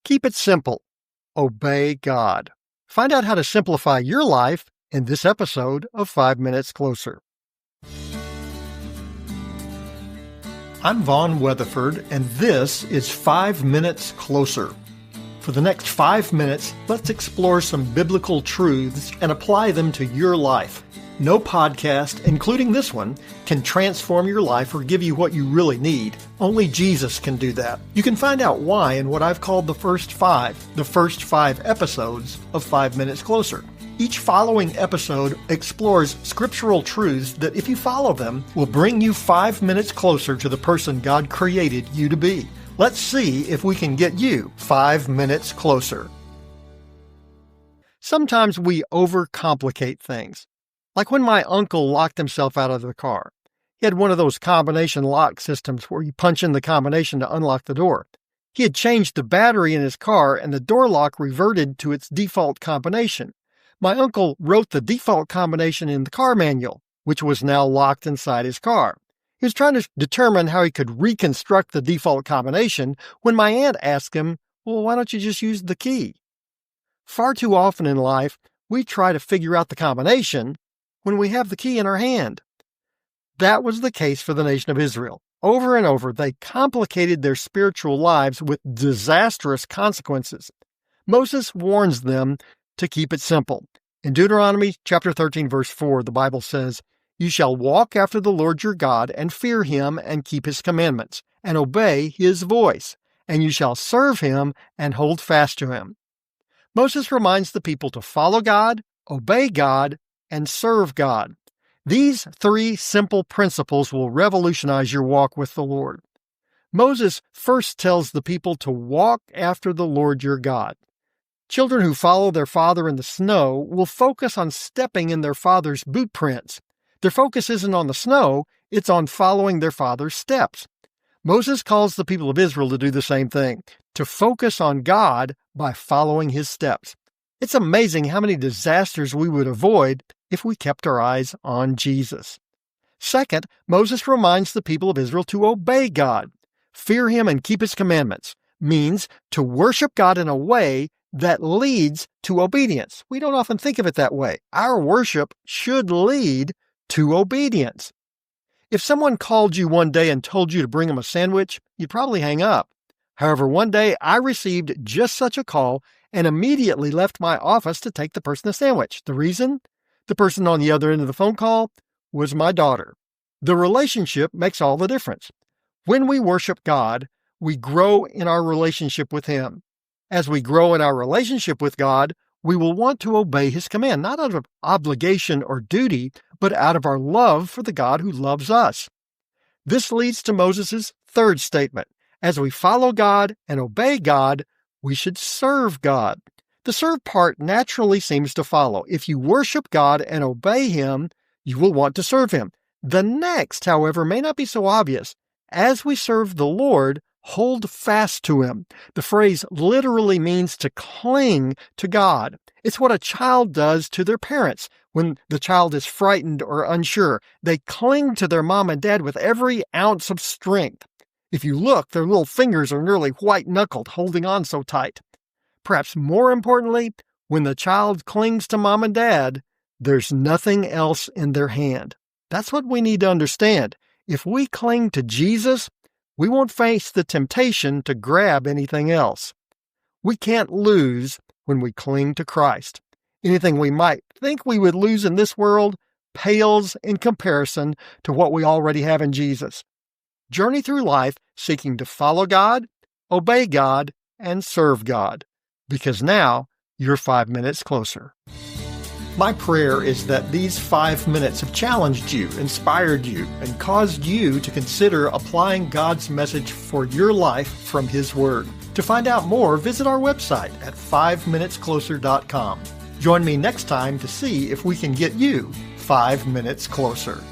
Keep it simple. Obey God. Find out how to simplify your life in this episode of 5 Minutes Closer. I'm Vaughn Weatherford, and this is 5 Minutes Closer. For the next 5 minutes, let's explore some biblical truths and apply them to your life. No podcast, including this one, can transform your life or give you what you really need. Only Jesus can do that. You can find out why in what I've called the first five episodes of 5 Minutes Closer. Each following episode explores scriptural truths that, if you follow them, will bring you 5 minutes closer to the person God created you to be. Let's see if we can get you 5 minutes closer. Sometimes we overcomplicate things. Like when my uncle locked himself out of the car. He had one of those combination lock systems where you punch in the combination to unlock the door. He had changed the battery in his car and the door lock reverted to its default combination. My uncle wrote the default combination in the car manual, which was now locked inside his car. He was trying to determine how he could reconstruct the default combination when my aunt asked him, "Well, why don't you just use the key?" Far too often in life, we try to figure out the combination when we have the key in our hand. That was the case for the nation of Israel. Over and over, they complicated their spiritual lives with disastrous consequences. Moses warns them to keep it simple. In Deuteronomy chapter 13, verse 4, the Bible says, "You shall walk after the Lord your God and fear him and keep his commandments and obey his voice, and you shall serve him and hold fast to him." Moses reminds the people to follow God, obey God, and serve God. These three simple principles will revolutionize your walk with the Lord. Moses first tells the people to walk after the Lord your God. Children who follow their father in the snow will focus on stepping in their father's boot prints. Their focus isn't on the snow, it's on following their father's steps. Moses calls the people of Israel to do the same thing, to focus on God by following his steps. It's amazing how many disasters we would avoid if we kept our eyes on Jesus. Second, Moses reminds the people of Israel to obey God. Fear him and keep his commandments means to worship God in a way that leads to obedience. We don't often think of it that way. Our worship should lead to obedience. If someone called you one day and told you to bring them a sandwich, you'd probably hang up. However, one day I received just such a call and immediately left my office to take the person a sandwich. The reason? The person on the other end of the phone call was my daughter. The relationship makes all the difference. When we worship God, we grow in our relationship with him. As we grow in our relationship with God, we will want to obey his command, not out of obligation or duty, but out of our love for the God who loves us. This leads to Moses' third statement. As we follow God and obey God, we should serve God. The serve part naturally seems to follow. If you worship God and obey him, you will want to serve him. The next, however, may not be so obvious. As we serve the Lord, hold fast to him. The phrase literally means to cling to God. It's what a child does to their parents when the child is frightened or unsure. They cling to their mom and dad with every ounce of strength. If you look, their little fingers are nearly white-knuckled, holding on so tight. Perhaps more importantly, when the child clings to mom and dad, there's nothing else in their hand. That's what we need to understand. If we cling to Jesus, we won't face the temptation to grab anything else. We can't lose when we cling to Christ. Anything we might think we would lose in this world pales in comparison to what we already have in Jesus. Journey through life seeking to follow God, obey God, and serve God, because now you're 5 minutes closer. My prayer is that these 5 minutes have challenged you, inspired you, and caused you to consider applying God's message for your life from his word. To find out more, visit our website at 5minutescloser.com. Join me next time to see if we can get you 5 minutes closer.